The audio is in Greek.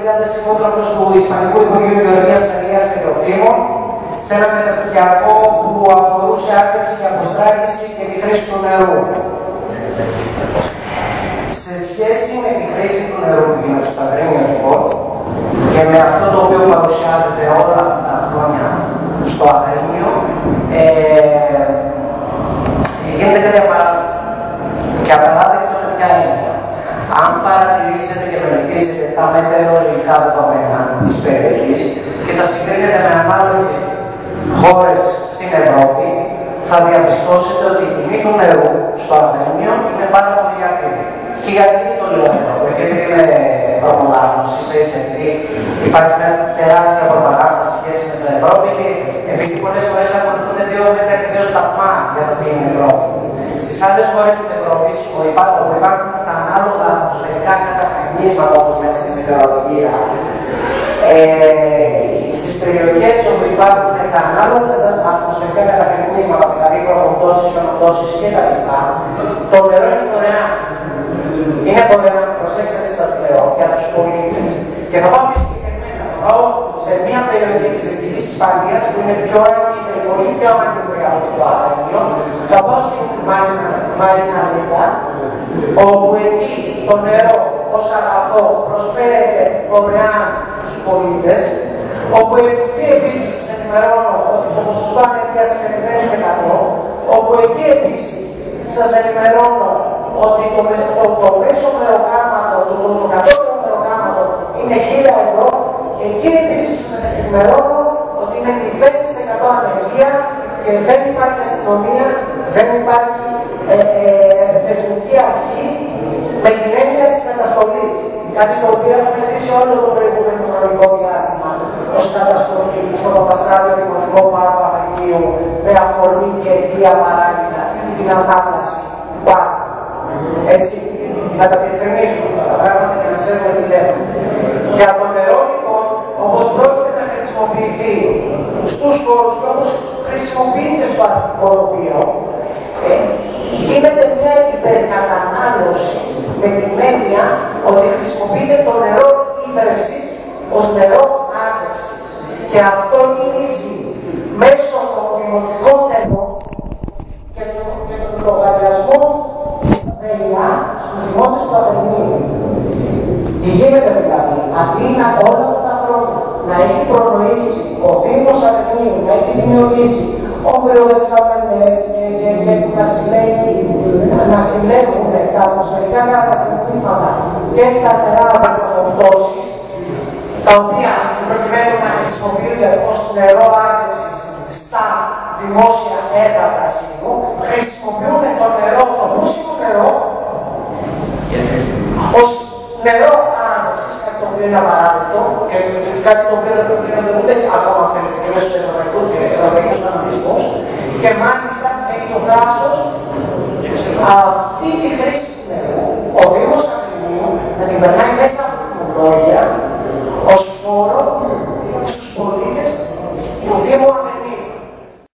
2.000 υπότροφους του Ισπανικού Υπουργείου Γεωργίας, Αλληλείας και Τροφίμων σε ένα μεταπτυχιακό που αφορούσε άκρηση και αποστράγγιση και τη χρήση του νερού. Σε σχέση με τη χρήση του νερού που γίνεται στο Αγρίνιο λοιπόν και με αυτό το οποίο παρουσιάζεται όλα αυτά τα χρόνια στο Αγρίνιο, γίνεται κάτι απαράδεκτο. Και απαράδεκτο είναι ποια είναι. Αν παρατηρήσετε και μελετήσετε τα μετεωρολογικά δεδομένα της περιοχής και τα συγκρίνετε με ανάλογες χώρες στην Ευρώπη, θα διαπιστώσετε ότι η τιμή του νερού στο Αγρίνιο είναι πάρα πολύ ακριβή. Και γιατί το λέω αυτό, και επειδή είμαι προπολάγος, επειδή υπάρχει μια τεράστια προπαγάνδα σε σχέση με την Ευρώπη και επειδή πολλές φορές ακολουθούνται δύο σταθμά για το τι είναι η Ευρώπη. Στις άλλες χώρες της Ευρώπης, όπου υπάρχουν τα ανάλογα ατμοσφαιρικά καταχρηνίσματα, όπως λέμε στην μετεωρολογία, στις περιοχές όπου υπάρχουν τα ανάλογα ατμοσφαιρικά καταχρηνίσματα, δηλαδή προποντώσεις, χιονοδόσεις κτλ., το νερό είναι δωρεάν. Είναι δωρεάν, προσέξτε σας λέω, για τους πολίτες. Και θα πάω συγκεκριμένα, θα πάω σε μια περιοχή της Δυτικής Ισπανίας που είναι πιο ανοιχτή, πολύ πιο ανοιχτή από το Αγρίνιο. Θα πάω στην Μαριναλίδα, όπου εκεί το νερό ως αγαθό προσφέρεται δωρεάν στους πολίτες, όπου εκεί επίσης σας ενημερώνω ότι το ποσοστό ανεργίας είναι 0%, όπου εκεί επίσης σας ενημερώνω ότι το μέσο μεροκάματο, το κατώτερο μεροκάματο είναι 1.000 ευρώ. Εκεί επίσης σας ενημερώνω ότι είναι 0% ανεργία και δεν υπάρχει αστυνομία, δεν υπάρχει θεσμική αρχή με την έννοια της καταστολής. Κάτι το οποίο έχουμε ζήσει όλο το προηγούμενο χρονικό διάστημα ως καταστολή στο Παπαστράτιο Δημοτικό Πάρκο Αγρινίου με αφορμή και αιτία παράλληλα την ανάπλαση του πάρκου. Έτσι, να τα διευκρινίσουμε αυτά τα πράγματα και να ξέρουμε τι λέμε. Για το νερό, λοιπόν, όπως πρόκειται να χρησιμοποιηθεί στους χώρους και όπως χρησιμοποιείται στο αστικό τοπίο, γίνεται μια υπερκατανάλωση με την έννοια ότι χρησιμοποιείται το νερό ύβρευσης ως νερό άρτευσης. Και αυτό γυρίζει μέσω των δημοτικών τελών και των λογαριασμών ΔΕΙΑ στους δημότες του Αγρινίου. Τι γίνεται δηλαδή, αντί να όλα αυτά τα χρόνια να έχει προνοήσει ο Δήμος Αγρινίου, να έχει δημιουργήσει ομπρεοδεξαμενές και να συλλέγουν τα ατμοσφαιρικά κατακλείσματα και τα νερά αποκοπτώσεις, τα οποία προκειμένου να χρησιμοποιούνται ως νερό άρτευσης στα δημόσια έργα πρασίνου, χρησιμοποιούν το νερό, το μουσικό νερό, ως νερό άρτευσης, κάτι το οποίο είναι απαράδεκτο και κάτι το οποίο δεν πρέπει να γίνεται ούτε ακόμα θέλετε και μέσω του ευρωπαϊκού κανονισμού, και μάλιστα έχει το δράσος αυτή τη χρήση του νερού, ο Δήμος Αγρινίου να την περνάει